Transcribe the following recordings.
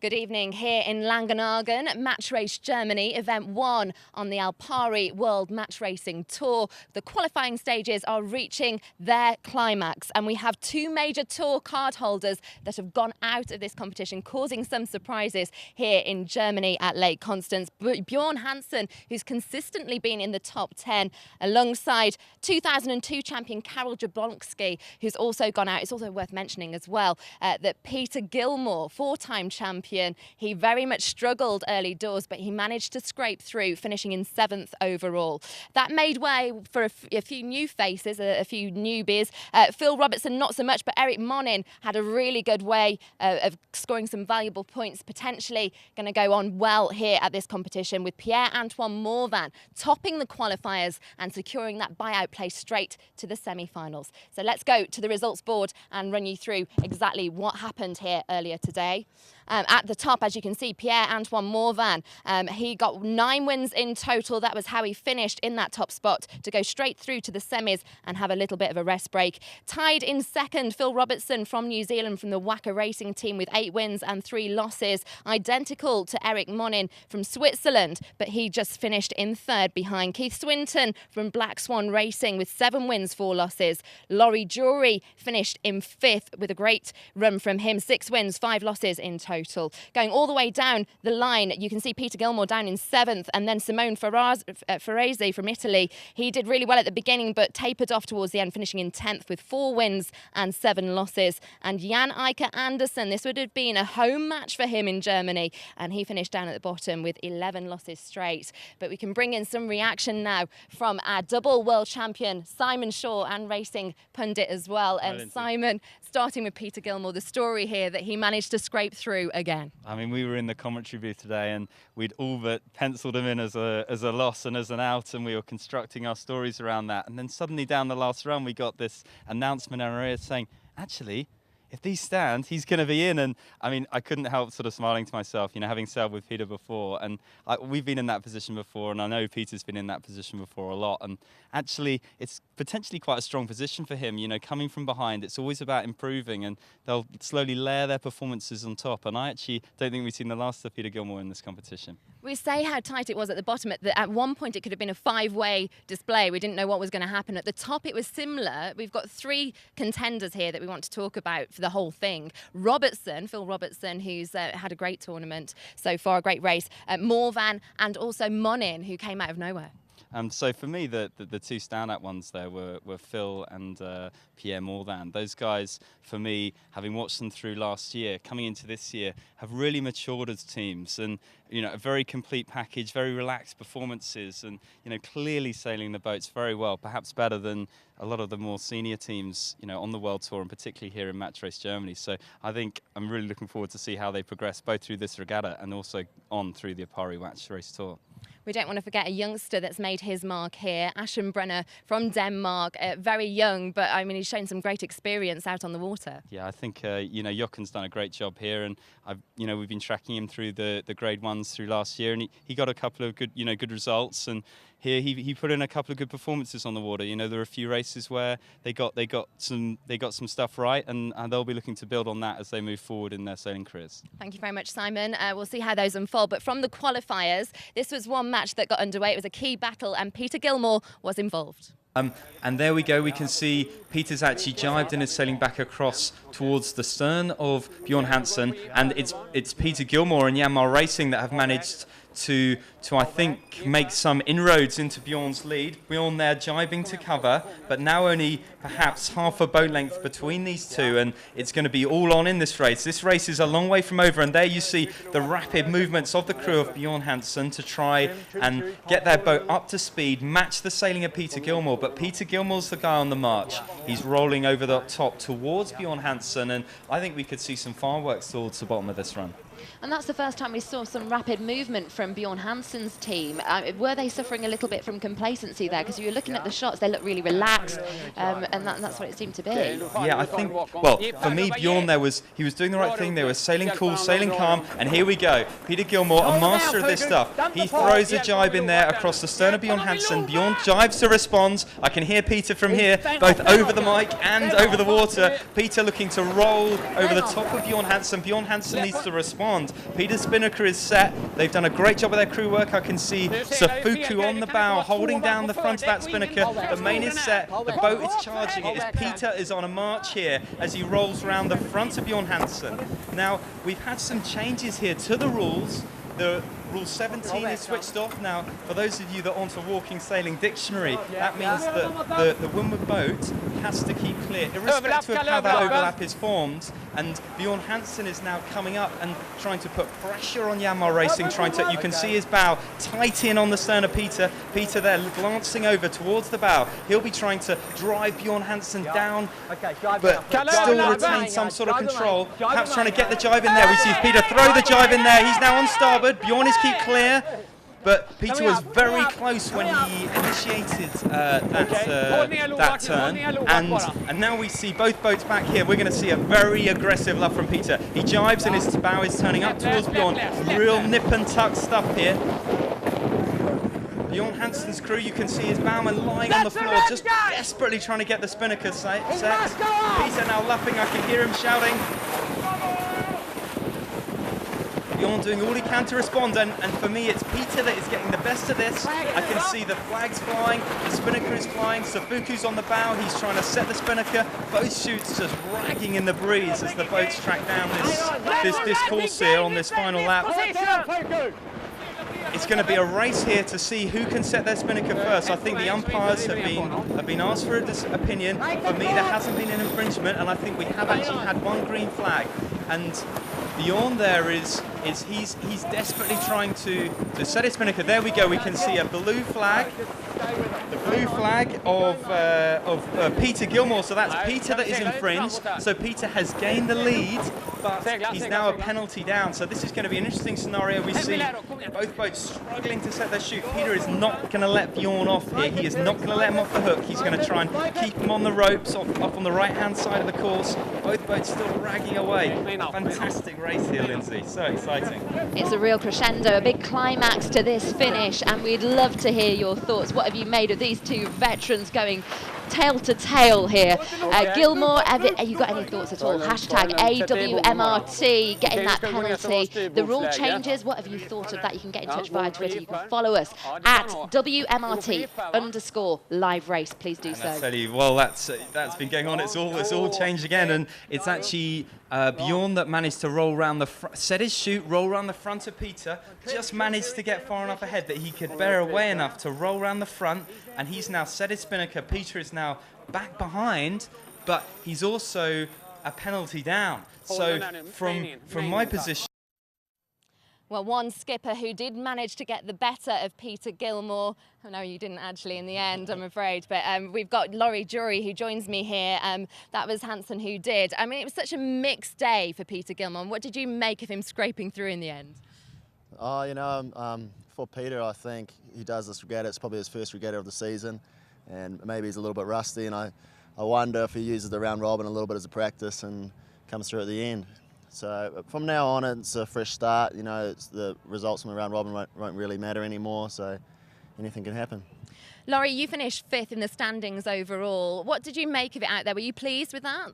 Good evening here in Langenargen, Match Race Germany, event 1 on the Alpari World Match Racing Tour. The qualifying stages are reaching their climax and we have 2 major tour card holders that have gone out of this competition, causing some surprises here in Germany at Lake Constance. Bjorn Hansen, who's consistently been in the top 10, alongside 2002 champion Karel Jablonski, who's also gone out. It's also worth mentioning as well that Peter Gilmore, 4-time champion, he very much struggled early doors, but he managed to scrape through, finishing in 7th overall. That made way for a few new faces, a few newbies. Phil Robertson, not so much, but Eric Monin had a really good way of scoring some valuable points, potentially going to go on well here at this competition, with Pierre-Antoine Morvan topping the qualifiers and securing that buyout place straight to the semi-finals. So let's go to the results board and run you through exactly what happened here earlier today. At the top, as you can see, Pierre-Antoine Morvan, he got 9 wins in total. That was how he finished in that top spot to go straight through to the semis and have a little bit of a rest break. Tied in second, Phil Robertson from New Zealand from the Wacker Racing team with 8 wins and 3 losses, identical to Eric Monin from Switzerland, but he just finished in 3rd behind Keith Swinton from Black Swan Racing with 7 wins, 4 losses. Laurie Jury finished in 5th with a great run from him, 6 wins, 5 losses in total. Going all the way down the line, you can see Peter Gilmore down in 7th, and then Simone Ferrese from Italy. He did really well at the beginning, but tapered off towards the end, finishing in 10th with 4 wins and 7 losses. And Jan Eiker Andersen, this would have been a home match for him in Germany, and he finished down at the bottom with 11 losses straight. But we can bring in some reaction now from our double world champion, Simon Shaw, and racing pundit as well. And Simon, starting with Peter Gilmore, the story here that he managed to scrape through again. I mean, we were in the commentary booth today and we'd all but penciled him in as a loss and as an out, and we were constructing our stories around that. And then suddenly down the last run, we got this announcement in our ears saying, actually, if these stand, he's going to be in. And I mean, I couldn't help sort of smiling to myself, you know, having sailed with Peter before. And we've been in that position before, and I know Peter's been in that position before a lot. And actually, it's potentially quite a strong position for him, you know, coming from behind. It's always about improving, and they'll slowly layer their performances on top. And I actually don't think we've seen the last of Peter Gilmore in this competition. We say how tight it was at the bottom. At one point, it could have been a 5-way display. We didn't know what was going to happen. At the top, it was similar. We've got 3 contenders here that we want to talk about for the whole thing. Robertson, Phil Robertson, who's had a great tournament so far, a great race. Morvan, and also Monin, who came out of nowhere. So for me, the 2 standout ones there were Phil and Pierre Morvan. Those guys, for me, having watched them through last year, coming into this year, have really matured as teams, and you know, a very complete package, very relaxed performances, and you know, clearly sailing the boats very well, perhaps better than a lot of the more senior teams, you know, on the World Tour, and particularly here in Match Race Germany. So I think I'm really looking forward to see how they progress, both through this regatta and also on through the Alpari Match Race Tour. We don't want to forget a youngster that's made his mark here, Aschenbrenner from Denmark, very young, but I mean, he's shown some great experience out on the water. Yeah, I think you know, Jochen's done a great job here, and you know, we've been tracking him through the Grade 1s through last year, and he got a couple of good results, and here he put in a couple of good performances on the water. You know, there are a few races where they got some stuff right, and they'll be looking to build on that as they move forward in their sailing careers. Thank you very much, Simon. We'll see how those unfold. But from the qualifiers, this was one match that got underway. It was a key battle, and Peter Gilmore was involved. And there we go, we can see Peter's actually jibed and is sailing back across towards the stern of Bjorn Hansen, and it's Peter Gilmore and Yanmar Racing that have managed to I think make some inroads into Bjorn's lead. Bjorn there jibing to cover, but now only perhaps half a boat length between these two, and it's going to be all on in this race. This race is a long way from over, and there you see the rapid movements of the crew of Bjorn Hansen to try and get their boat up to speed, match the sailing of Peter Gilmore. But Peter Gilmore's the guy on the march. He's rolling over the top towards Bjorn Hansen, and I think we could see some fireworks towards the bottom of this run. And that's the first time we saw some rapid movement from Bjorn Hansen's team. Were they suffering a little bit from complacency there? Because you were looking at the shots, they look really relaxed, and that's what it seemed to be. Yeah, I think, well, for me, Bjorn he was doing the right thing. They were sailing cool, sailing calm, and here we go. Peter Gilmore, a master of this stuff. He throws a jibe in there across the stern of Bjorn Hansen. Bjorn jibes to respond. I can hear Peter from here, both over the mic and over the water. Peter looking to roll over the top of Bjorn Hansen. Bjorn Hansen needs to respond. Peter's spinnaker is set. They've done a great job of their crew work. I can see Safuku on the bow, holding down the front of that spinnaker. The main is set. The boat is charging it as Peter is on a march here as he rolls round the front of Bjorn Hansen. Now, we've had some changes here to the rules. The Rule 17 is switched off now. For those of you that aren't a walking sailing dictionary, that means that the windward boat has to keep clear, irrespective of how that overlap is formed. And Bjorn Hansen is now coming up and trying to put pressure on Yanmar Racing, you can see his bow tight in on the stern of Peter. Peter there glancing over towards the bow. He'll be trying to drive Bjorn Hansen down, but still retain some sort of control. Perhaps trying to get the jibe in there. We see Peter throw the jibe in there. He's now on starboard. Bjorn is keep clear. But Peter was very close when he initiated that turn, and now we see both boats back here. We're going to see a very aggressive luff from Peter. He jibes and his bow is turning up towards Bjorn. Real nip and tuck stuff here. Bjorn Hansen's crew, you can see his bowman lying on the floor, just desperately trying to get the spinnaker set. Peter now luffing, I can hear him shouting. Bjorn doing all he can to respond, and for me it's Peter that is getting the best of this. I can see the flags flying, the spinnaker is flying, Safuku's on the bow, he's trying to set the spinnaker. Both shoots just ragging in the breeze as the boats track down this course here on this final lap. It's going to be a race here to see who can set their spinnaker first. I think the umpires have been asked for this opinion. For me, there hasn't been an infringement, and I think we have actually had one green flag. And Bjorn there he's desperately trying to set his spinnaker. There we go. We can see a blue flag. The blue flag of Peter Gilmore. So that's Peter that is infringed. So Peter has gained the lead, but he's now a penalty down. So this is going to be an interesting scenario. We see both boats struggling to set their shoot. Peter is not going to let Bjorn off here. He is not going to let him off the hook. He's going to try and keep him on the ropes, up on the right-hand side of the course. Both boats still ragging away. Fantastic race here, Lindsay. So exciting. It's a real crescendo, a big climax to this finish, and we'd love to hear your thoughts. What have you made of these two veterans going tail to tail here? Gilmore, have you got any thoughts at all? Hashtag AWMRT, getting that penalty. The rule changes, what have you thought of that? You can get in touch via Twitter. You can follow us at WMRT_live race. Please do so. I tell you, well, that's been going on. It's all changed again, and it's actually Bjorn that managed to roll around set his shoot, roll around the front of Peter, just managed to get far enough ahead that he could bear away enough to roll around the front, and he's now set his spinnaker. Peter is now back behind, but he's also a penalty down. So from my position. Well, one skipper who did manage to get the better of Peter Gilmore. Oh, no, you didn't actually in the end, I'm afraid. But we've got Laurie Jury who joins me here. That was Hansen who did. I mean, it was such a mixed day for Peter Gilmore. What did you make of him scraping through in the end? Oh, you know, for Peter, I think he does this regatta. It's probably his first regatta of the season, and maybe he's a little bit rusty. And I wonder if he uses the round robin a little bit as a practice and comes through at the end. So from now on, it's a fresh start. You know, the results from the round robin won't really matter anymore. So anything can happen. Laurie, you finished 5th in the standings overall. What did you make of it out there? Were you pleased with that?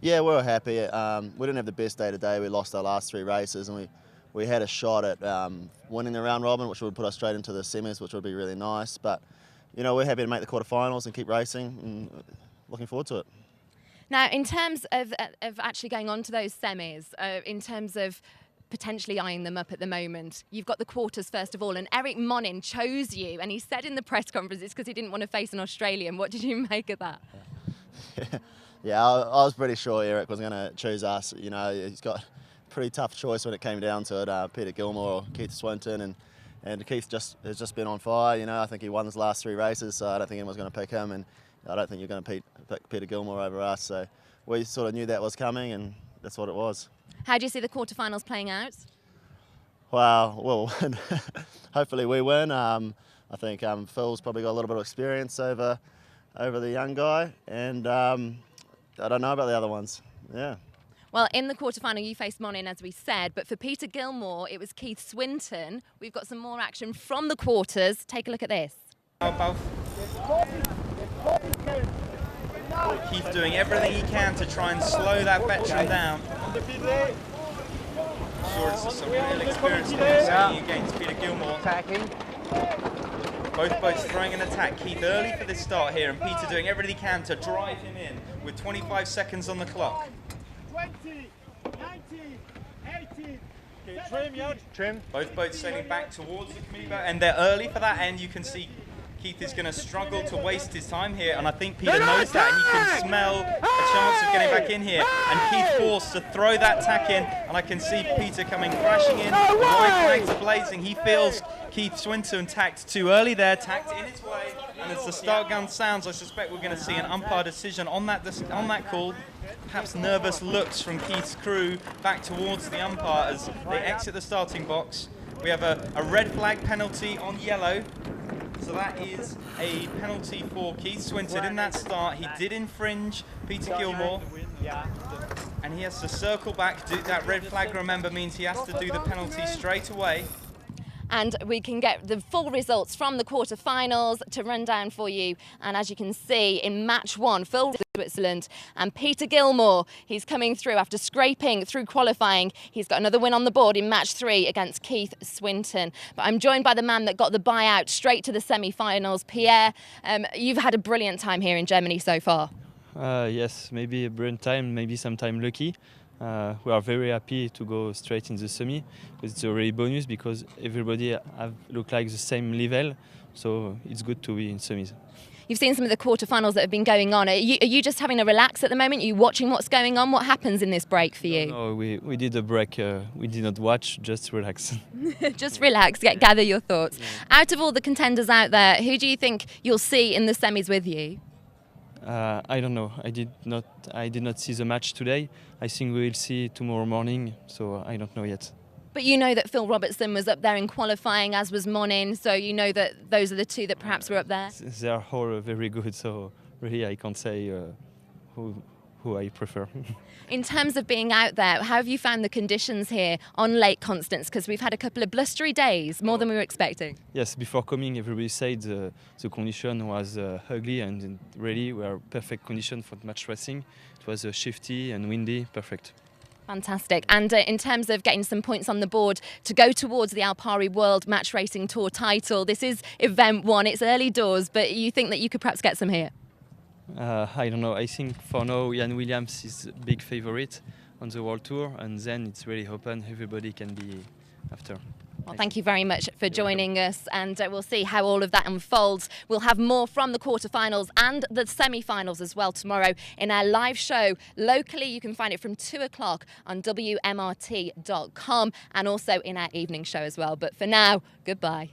Yeah, we were happy. We didn't have the best day today. We lost our last 3 races, and we had a shot at winning the round robin, which would put us straight into the semis, which would be really nice. But you know, we're happy to make the quarterfinals and keep racing, and looking forward to it. Now, in terms of actually going on to those semis, in terms of potentially eyeing them up at the moment, you've got the quarters first of all, and Eric Monin chose you, and he said in the press conference it's because he didn't want to face an Australian. What did you make of that? Yeah, I was pretty sure Eric was going to choose us. You know, he's got a pretty tough choice when it came down to it, Peter Gilmore or Keith Swinton, and Keith has just been on fire. You know, I think he won his last 3 races, so I don't think anyone's going to pick him, and I don't think you're going to pick Peter Gilmore over us. So we sort of knew that was coming, and that's what it was. How do you see the quarterfinals playing out? Well, we'll win. Hopefully we win. I think Phil's probably got a little bit of experience over the young guy, and I don't know about the other ones. Yeah. Well, in the quarterfinal, you faced Monin, as we said, but for Peter Gilmore, it was Keith Swinton. We've got some more action from the quarters. Take a look at this. Keith doing everything he can to try and slow that veteran down. Sure, it's just a real experience competing against Peter Gilmore. Attacking. Both boats throwing an attack. Keith early for this start here, and Peter doing everything he can to drive him in with 25 seconds on the clock. 20, 19, 18. Okay, trim. Both boats sailing back towards the committee boat, and they're early for that end. You can see Keith is going to struggle to waste his time here, and I think Peter knows that, and you can smell a chance of getting back in here. And Keith forced to throw that tack in, and I can see Peter coming crashing in. The white flags are blazing. He feels Keith Swinton tacked too early there, tacked in his way, and as the start gun sounds, I suspect we're going to see an umpire decision on that call. Perhaps nervous looks from Keith's crew back towards the umpire as they exit the starting box. We have a red flag penalty on yellow. So that is a penalty for Keith Swinton in that start. He did infringe Peter Gilmore, and he has to circle back. That red flag, remember, means he has to do the penalty straight away. And we can get the full results from the quarter-finals to run down for you. And as you can see, in match one, Phil Switzerland and Peter Gilmore, he's coming through after scraping through qualifying. He's got another win on the board in match three against Keith Swinton. But I'm joined by the man that got the buyout straight to the semi-finals, Pierre. You've had a brilliant time here in Germany so far. Yes, maybe a brilliant time, maybe sometime lucky. We are very happy to go straight in the semi, because it's a really bonus because everybody look like the same level, so it's good to be in semis. You've seen some of the quarterfinals that have been going on. Are you just having a relax at the moment? Are you watching what's going on? What happens in this break for you? No, we did a break. We did not watch, just relax. Just relax, gather your thoughts. Yeah. Out of all the contenders out there, who do you think you'll see in the semis with you? I don't know. I did not see the match today. I think we will see tomorrow morning, so I don't know yet. But you know that Phil Robertson was up there in qualifying, as was Monin, so you know that those are the two that perhaps were up there? They are all very good, so really I can't say who I prefer. In terms of being out there, how have you found the conditions here on Lake Constance? Because we've had a couple of blustery days, more than we were expecting. Yes, before coming, everybody said the condition was ugly, and really we are perfect condition for match racing. It was shifty and windy, perfect. Fantastic. And in terms of getting some points on the board to go towards the Alpari World Match Racing Tour title, this is event one. It's early doors, but you think that you could perhaps get some here? I don't know. I think for now, Jan Williams is a big favourite on the World Tour, and then it's really open. Everybody can be after. Well, thank you very much for joining us, and we'll see how all of that unfolds. We'll have more from the quarterfinals and the semi-finals as well tomorrow in our live show. Locally, you can find it from 2 o'clock on WMRT.com and also in our evening show as well. But for now, goodbye.